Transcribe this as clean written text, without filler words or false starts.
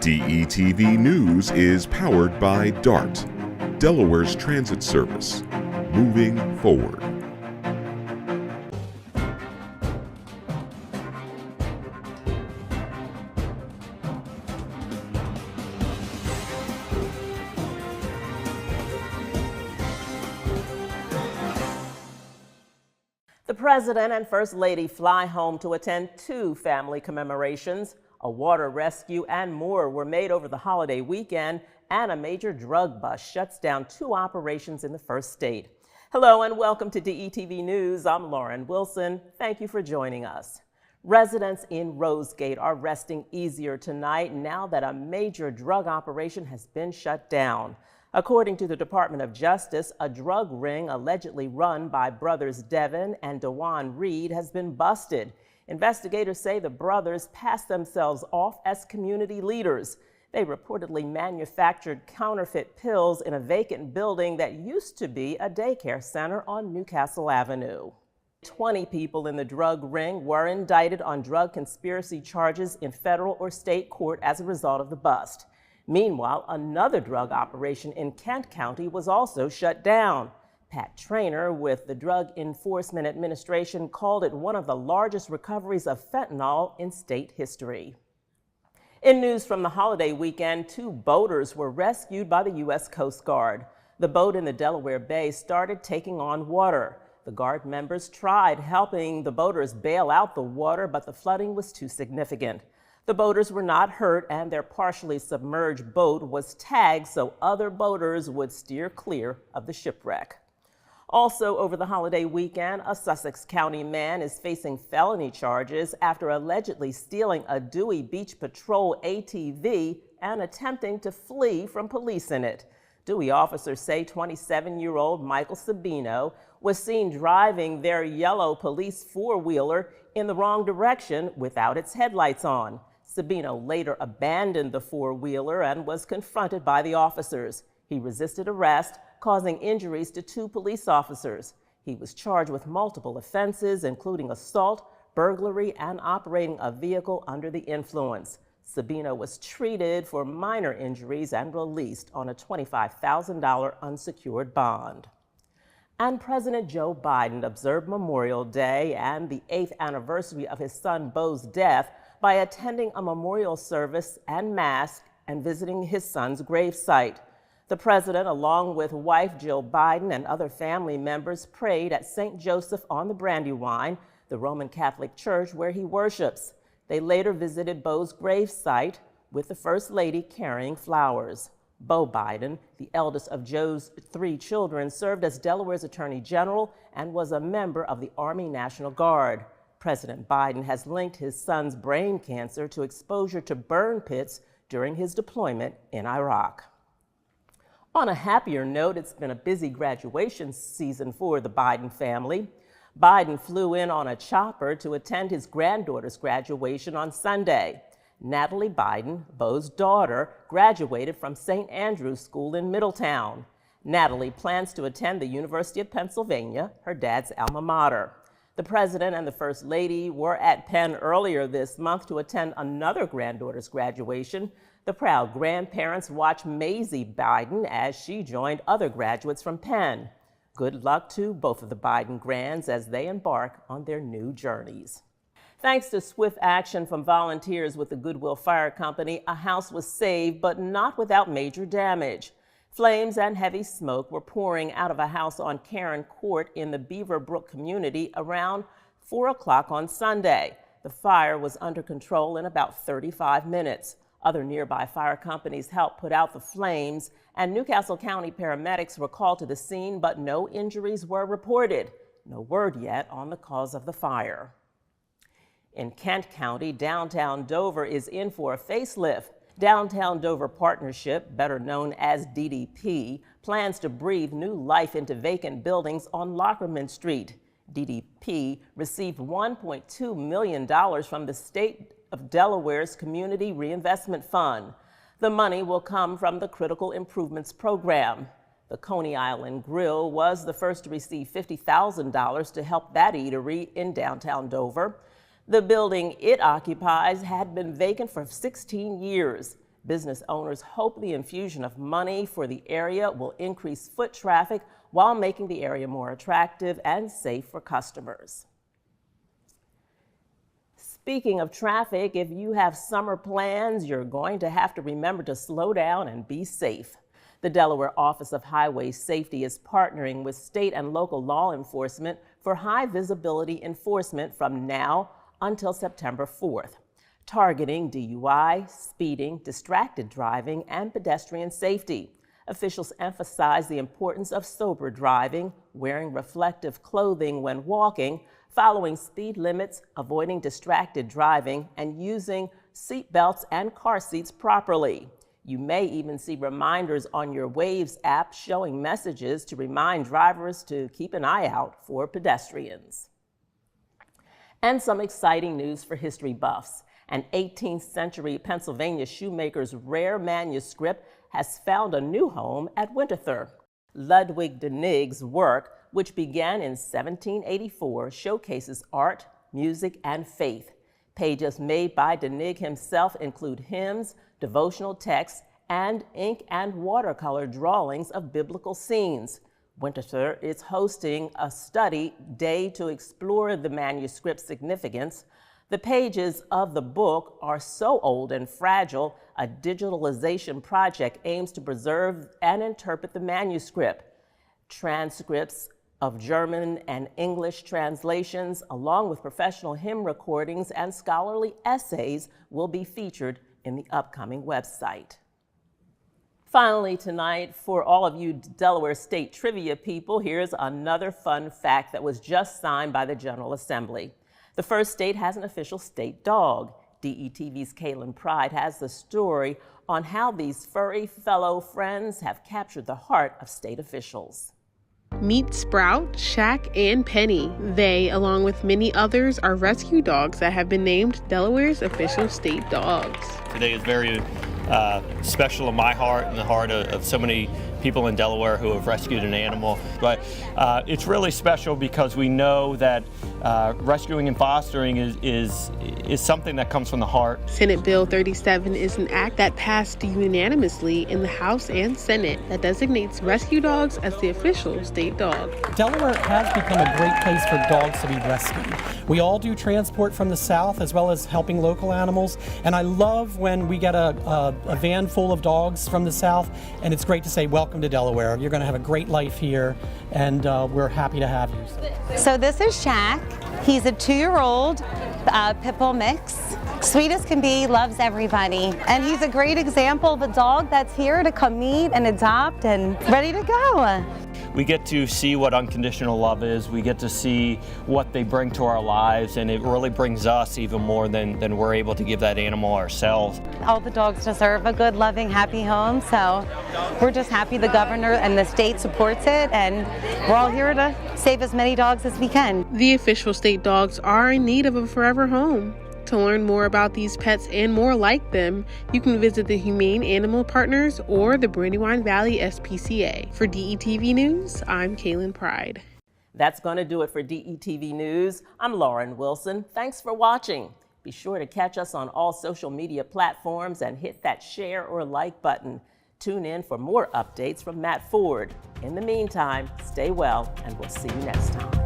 DETV News is powered by DART, Delaware's transit service. Moving forward. The President and First Lady fly home to attend 2 family commemorations. A water rescue and more were made over the holiday weekend, and a major drug bust shuts down 2 operations in the first state. Hello and welcome to DETV News. I'm Lauren Wilson. Thank you for joining us. Residents in Rosegate are resting easier tonight now that a major drug operation has been shut down. According to the Department of Justice, a drug ring allegedly run by brothers Devin and DeJuan Reed has been busted. Investigators say the brothers passed themselves off as community leaders. They reportedly manufactured counterfeit pills in a vacant building that used to be a daycare center on Newcastle Avenue. 20 people in the drug ring were indicted on drug conspiracy charges in federal or state court as a result of the bust. Meanwhile, another drug operation in Kent County was also shut down. Pat Traynor with the Drug Enforcement Administration called it one of the largest recoveries of fentanyl in state history. In news from the holiday weekend, 2 boaters were rescued by the U.S. Coast Guard. The boat in the Delaware Bay started taking on water. The Guard members tried helping the boaters bail out the water, but the flooding was too significant. The boaters were not hurt, and their partially submerged boat was tagged so other boaters would steer clear of the shipwreck. Also over the holiday weekend, a Sussex County man is facing felony charges after allegedly stealing a Dewey Beach Patrol ATV and attempting to flee from police in it. Dewey officers say 27-year-old Michael Sabino was seen driving their yellow police 4-wheeler in the wrong direction without its headlights on. Sabino later abandoned the 4-wheeler and was confronted by the officers. He resisted arrest, causing injuries to 2 police officers. He was charged with multiple offenses, including assault, burglary, and operating a vehicle under the influence. Sabino was treated for minor injuries and released on a $25,000 unsecured bond. And President Joe Biden observed Memorial Day and the 8th anniversary of his son Beau's death by attending a memorial service and mass and visiting his son's gravesite. The president, along with wife Jill Biden and other family members, prayed at St. Joseph on the Brandywine, the Roman Catholic Church where he worships. They later visited Beau's gravesite with the First Lady carrying flowers. Beau Biden, the eldest of Joe's 3 children, served as Delaware's Attorney General and was a member of the Army National Guard. President Biden has linked his son's brain cancer to exposure to burn pits during his deployment in Iraq. On a happier note, it's been a busy graduation season for the Biden family. Biden flew in on a chopper to attend his granddaughter's graduation on Sunday. Natalie Biden, Beau's daughter, graduated from St. Andrew's School in Middletown. Natalie plans to attend the University of Pennsylvania, her dad's alma mater. The president and the First Lady were at Penn earlier this month to attend another granddaughter's graduation. The proud grandparents watched Maisie Biden as she joined other graduates from Penn. Good luck to both of the Biden grands as they embark on their new journeys. Thanks to swift action from volunteers with the Goodwill Fire Company, a house was saved, but not without major damage. Flames and heavy smoke were pouring out of a house on Karen Court in the Beaver Brook community around 4 o'clock on Sunday. The fire was under control in about 35 minutes. Other nearby fire companies helped put out the flames, and Newcastle County paramedics were called to the scene, but no injuries were reported. No word yet on the cause of the fire. In Kent County, downtown Dover is in for a facelift. Downtown Dover Partnership, better known as DDP, plans to breathe new life into vacant buildings on Lockerman Street. DDP received $1.2 million from the state of Delaware's Community Reinvestment Fund. The money will come from the Critical Improvements Program. The Coney Island Grill was the first to receive $50,000 to help that eatery in downtown Dover. The building it occupies had been vacant for 16 years. Business owners hope the infusion of money for the area will increase foot traffic while making the area more attractive and safe for customers. Speaking of traffic, if you have summer plans, you're going to have to remember to slow down and be safe. The Delaware Office of Highway Safety is partnering with state and local law enforcement for high visibility enforcement from now until September 4th, targeting DUI, speeding, distracted driving, and pedestrian safety. Officials emphasize the importance of sober driving, wearing reflective clothing when walking, following speed limits, avoiding distracted driving, and using seat belts and car seats properly. You may even see reminders on your Waves app showing messages to remind drivers to keep an eye out for pedestrians. And some exciting news for history buffs. An 18th century Pennsylvania shoemaker's rare manuscript has found a new home at Winterthur. Ludwig Denig's work, which began in 1784, showcases art, music, and faith. Pages made by Denig himself include hymns, devotional texts, and ink and watercolor drawings of biblical scenes. Winterthur is hosting a study day to explore the manuscript's significance. The pages of the book are so old and fragile, a digitalization project aims to preserve and interpret the manuscript. Transcripts of German and English translations, along with professional hymn recordings and scholarly essays, will be featured in the upcoming website. Finally tonight, for all of you Delaware State trivia people, here's another fun fact that was just signed by the General Assembly. The first state has an official state dog. DETV's Kaylin Pride has the story on how these furry fellow friends have captured the heart of state officials. Meet Sprout, Shaq, and Penny. They, along with many others, are rescue dogs that have been named Delaware's official state dogs. Today is very special in my heart and the heart of so many people in Delaware who have rescued an animal. But it's really special because we know that rescuing and fostering is something that comes from the heart. Senate Bill 37 is an act that passed unanimously in the House and Senate that designates rescue dogs as the official state dog. Delaware has become a great place for dogs to be rescued. We all do transport from the South as well as helping local animals, and I love when we get a van full of dogs from the South, and it's great to say welcome to Delaware. You're going to have a great life here, and we're happy to have you. So this is Shaq. He's a 2-year-old pit bull mix. Sweet as can be, loves everybody. And he's a great example of a dog that's here to come meet and adopt and ready to go. We get to see what unconditional love is. We get to see what they bring to our lives, and it really brings us even more than we're able to give that animal ourselves. All the dogs deserve a good, loving, happy home, so we're just happy the governor and the state supports it, and we're all here to save as many dogs as we can. The official state dogs are in need of a forever home. To learn more about these pets and more like them, you can visit the Humane Animal Partners or the Brandywine Valley SPCA. For DETV News, I'm Kaylin Pride. That's going to do it for DETV News. I'm Lauren Wilson. Thanks for watching. Be sure to catch us on all social media platforms and hit that share or like button. Tune in for more updates from Matt Ford. In the meantime, stay well, and we'll see you next time.